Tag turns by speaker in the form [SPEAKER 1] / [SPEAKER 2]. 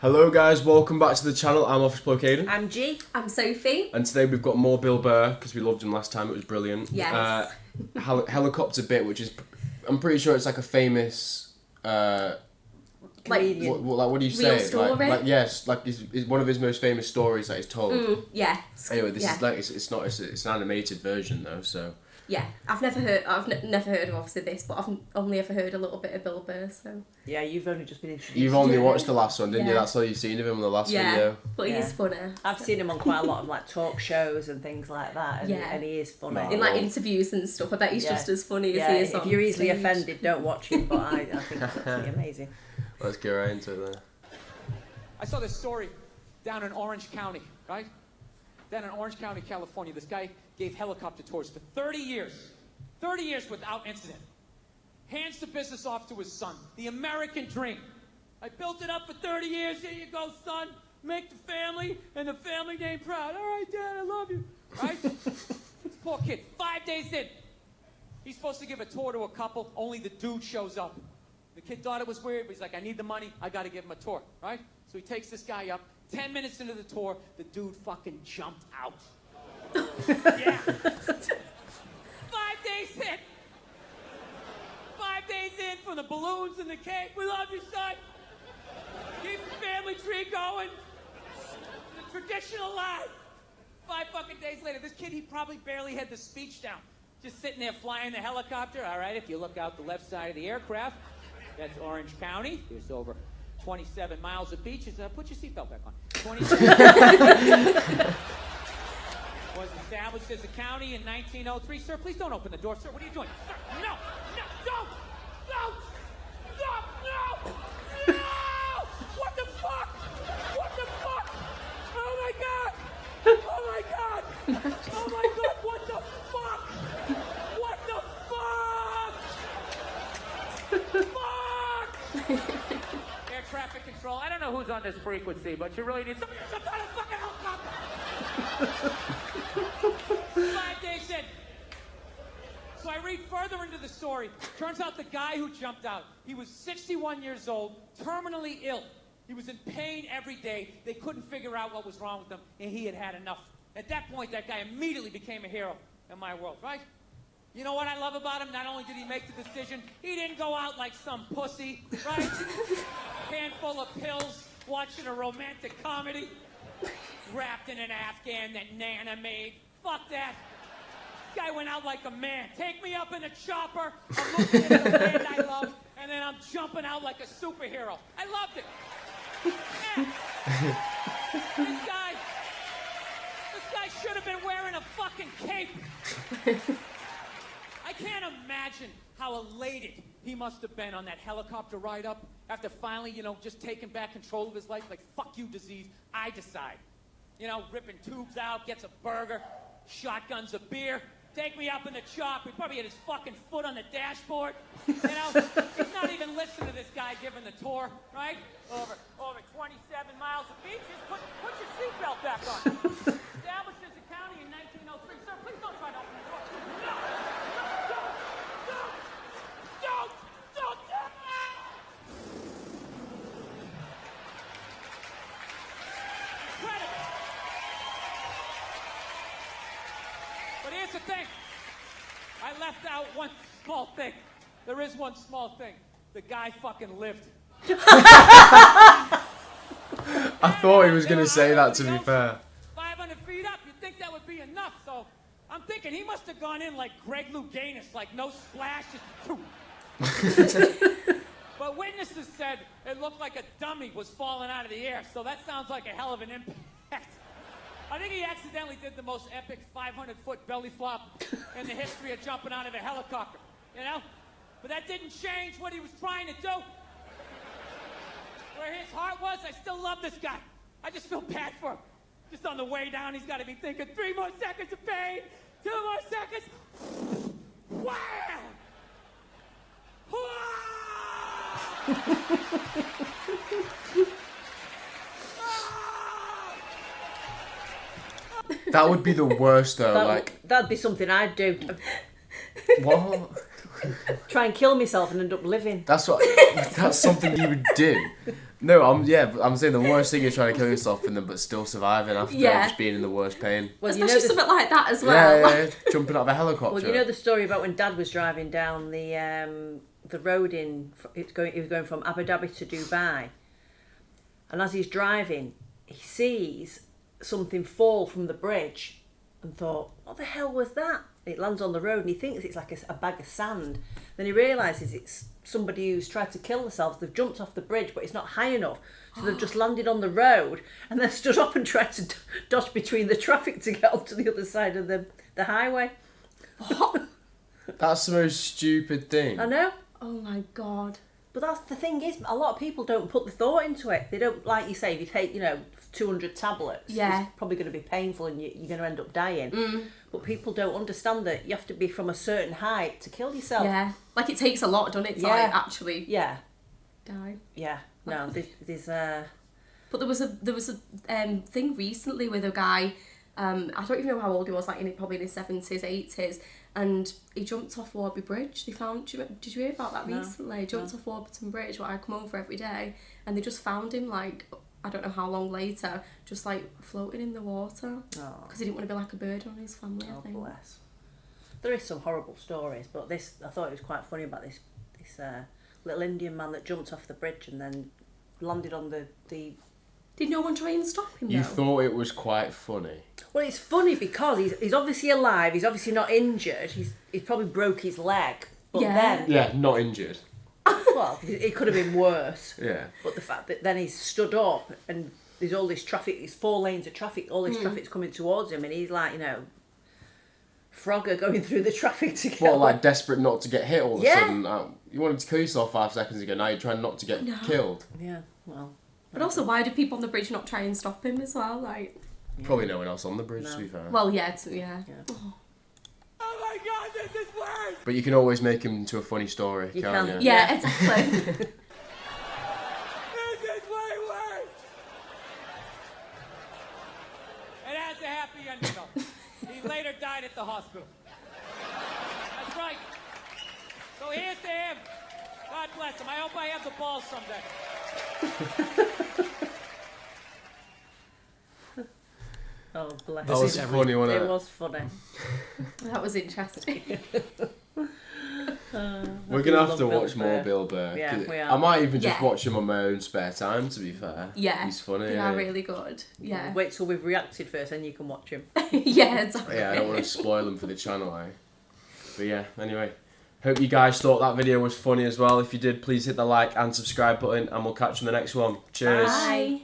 [SPEAKER 1] Hello guys, welcome back to the channel. I'm Office Bloke Aidan.
[SPEAKER 2] I'm G.
[SPEAKER 3] I'm Sophie.
[SPEAKER 1] And today we've got more Bill Burr, because we loved him last time, it was brilliant.
[SPEAKER 3] Yes.
[SPEAKER 1] Helicopter bit, which is, I'm pretty sure it's like a famous,
[SPEAKER 3] Like,
[SPEAKER 1] what do you say?
[SPEAKER 3] real story?
[SPEAKER 1] Yes, it's one of his most famous stories that he's told.
[SPEAKER 3] yes.
[SPEAKER 1] Anyway, this is like, it's an animated version though, so.
[SPEAKER 3] Yeah, I've never heard of obviously this, but I've only ever heard a little bit of Bill Burr, so.
[SPEAKER 2] Yeah, you've only just been introduced.
[SPEAKER 1] You've only watched the last one, didn't you? That's all you've seen of him in the last video.
[SPEAKER 3] But he's funny.
[SPEAKER 2] I've seen him on quite a lot of like talk shows and things like that, and he is funny.
[SPEAKER 3] In like interviews and stuff, I bet he's just as funny as he is on
[SPEAKER 2] if you're easily
[SPEAKER 3] stage.
[SPEAKER 2] offended, don't watch him, but I think it's absolutely amazing.
[SPEAKER 1] Let's get right into it then.
[SPEAKER 4] I saw this story down in Orange County, right? Down in Orange County, California, this guy gave helicopter tours for 30 years. 30 years without incident. Hands the business off to his son. The American dream. I built it up for 30 years. Here you go, son. Make the family and the family name proud. All right, Dad, I love you. Right? This poor kid, 5 days in. He's supposed to give a tour to a couple. Only the dude shows up. The kid thought it was weird, but he's like, I need the money. I got to give him a tour. Right? So he takes this guy up. 10 minutes into the tour, the dude fucking jumped out. Yeah. 5 days in. 5 days in from the balloons and the cake. We love you, son. Keep the family tree going. The tradition alive. 5 fucking days later, this kid, he probably barely had the speech down. Just sitting there flying the helicopter. All right, if you look out the left side of the aircraft, that's Orange County. There's over 27 miles of beaches. Put your seatbelt back on. 27. Was established as a county in 1903. Sir, please don't open the door. Sir, what are you doing? Sir, no, don't! No! What the fuck? What the fuck? Oh my god! Oh my god! Oh my god! What the fuck? What the fuck? Fuck! Air traffic control. I don't know who's on this frequency, but you really need some kind of fucking helicopter. 5 days in. So I read further into the story. Turns out the guy who jumped out, he was 61 years old, terminally ill. He was in pain every day. They couldn't figure out what was wrong with him, and he had had enough. At that point, that guy immediately became a hero in my world, right? You know what I love about him? Not only did he make the decision, he didn't go out like some pussy, right? Handful of pills, watching a romantic comedy, wrapped in an Afghan that Nana made. Fuck that. This guy went out like a man. Take me up in a chopper. I'm looking at the band I love, and then I'm jumping out like a superhero. I loved it. Yeah. This guy should have been wearing a fucking cape. I can't imagine how elated he must have been on that helicopter ride up after finally, just taking back control of his life. Like, fuck you, disease. I decide. Ripping tubes out, gets a burger, shotguns a beer. Take me up in the chop. He probably had his fucking foot on the dashboard. He's not even listening to this guy giving the tour, right? Over 27 miles of beaches. Put your seatbelt back on. Established as a county in 1903. Sir, please don't try to open the door. No! Don't! Incredible. But here's the thing. I left out one small thing. There is one small thing. The guy fucking lived.
[SPEAKER 1] I thought he was going to say that, to be fair.
[SPEAKER 4] 500 feet up, you'd think that would be enough, so I'm thinking he must have gone in like Greg Louganis, like no splash, just But witnesses said it looked like a dummy was falling out of the air, so that sounds like a hell of an impact. I think he accidentally did the most epic 500-foot belly flop in the history of jumping out of a helicopter, But that didn't change what he was trying to do. Where his heart was, I still love this guy. I just feel bad for him. Just on the way down, he's got to be thinking, 3 more seconds of pain, 2 more seconds. Wham!
[SPEAKER 1] That would be the worst though,
[SPEAKER 2] That'd be something I'd do.
[SPEAKER 1] What?
[SPEAKER 2] Try and kill myself and end up living.
[SPEAKER 1] That's something you would do. No, I'm saying the worst thing is trying to kill yourself in them, but still surviving after just being in the worst pain.
[SPEAKER 2] Well,
[SPEAKER 3] especially something like that as well.
[SPEAKER 1] Yeah, jumping out of a helicopter.
[SPEAKER 2] Well, you know the story about when Dad was driving down the road he was going from Abu Dhabi to Dubai, and as he's driving, he sees something fall from the bridge, and thought, "What the hell was that?" It lands on the road, and he thinks it's like a bag of sand. Then he realises it's somebody who's tried to kill themselves. They've jumped off the bridge, but it's not high enough, so they've just landed on the road and then stood up and tried to dodge between the traffic to get onto the other side of the highway.
[SPEAKER 3] What?
[SPEAKER 1] That's the most stupid thing.
[SPEAKER 2] I know.
[SPEAKER 3] Oh my God.
[SPEAKER 2] But that's the thing is, a lot of people don't put the thought into it. They don't, like you say, if you take, 200 tablets, it's probably going to be painful and you're going to end up dying. But people don't understand that you have to be from a certain height to kill yourself.
[SPEAKER 3] Yeah. Like it takes a lot, doesn't it, to like actually die.
[SPEAKER 2] Yeah. No, there's
[SPEAKER 3] But there was a thing recently with a guy, I don't even know how old he was, like probably in his 70s, 80s, and he jumped off Warby Bridge. They found, did you hear about that recently? He jumped off Warburton Bridge, where I come over every day, and they just found him like, I don't know how long later, just like floating in the water. Because he didn't want to be like a burden on his family, I think.
[SPEAKER 2] Bless. There is some horrible stories, but I thought it was quite funny about this little Indian man that jumped off the bridge and then landed on the
[SPEAKER 3] Did no one try and stop him, though?
[SPEAKER 1] You thought it was quite funny.
[SPEAKER 2] Well, it's funny because he's obviously alive, he's obviously not injured, he's probably broke his leg, but then...
[SPEAKER 1] Yeah, not injured.
[SPEAKER 2] Well, it could have been worse.
[SPEAKER 1] Yeah.
[SPEAKER 2] But the fact that then he's stood up and there's all this traffic, there's 4 lanes of traffic, all this traffic's coming towards him, and he's like, Frogger going through the traffic to get
[SPEAKER 1] Well, like desperate not to get hit all of a
[SPEAKER 2] Yeah.
[SPEAKER 1] sudden. You wanted to kill yourself 5 seconds ago, now you're trying not to get killed.
[SPEAKER 2] Yeah, well...
[SPEAKER 3] But also, why do people on the bridge not try and stop him as well? Like,
[SPEAKER 1] Probably no one else on the bridge, to be fair.
[SPEAKER 3] well, yeah.
[SPEAKER 4] Oh my God, this is worse!
[SPEAKER 1] But you can always make him into a funny story,
[SPEAKER 2] You
[SPEAKER 1] can't
[SPEAKER 2] can.
[SPEAKER 1] you?
[SPEAKER 3] Yeah, exactly.
[SPEAKER 4] This is way worse! It has a happy ending though. He later died at the hospital. That's right. So here's to him. God bless him. I hope I have the balls someday.
[SPEAKER 2] Oh, bless
[SPEAKER 1] That was funny, wasn't
[SPEAKER 2] It
[SPEAKER 1] it?
[SPEAKER 2] was funny.
[SPEAKER 3] That was interesting.
[SPEAKER 1] We're going to have to
[SPEAKER 2] Bill
[SPEAKER 1] watch more
[SPEAKER 2] Burr.
[SPEAKER 1] Bill Burr.
[SPEAKER 2] Yeah,
[SPEAKER 1] 'cause
[SPEAKER 2] we are.
[SPEAKER 1] I might even just
[SPEAKER 3] Yeah.
[SPEAKER 1] watch him on my own spare time, to be fair.
[SPEAKER 3] Yeah.
[SPEAKER 1] He's funny.
[SPEAKER 3] They
[SPEAKER 1] isn't
[SPEAKER 3] are
[SPEAKER 1] he?
[SPEAKER 3] really good. Yeah.
[SPEAKER 2] Wait till we've reacted first, then you can watch him.
[SPEAKER 3] Yeah, exactly.
[SPEAKER 1] Yeah, I don't want to spoil them for the channel, But yeah, anyway. Hope you guys thought that video was funny as well. If you did, please hit the like and subscribe button, and we'll catch you in the next one. Cheers.
[SPEAKER 3] Bye.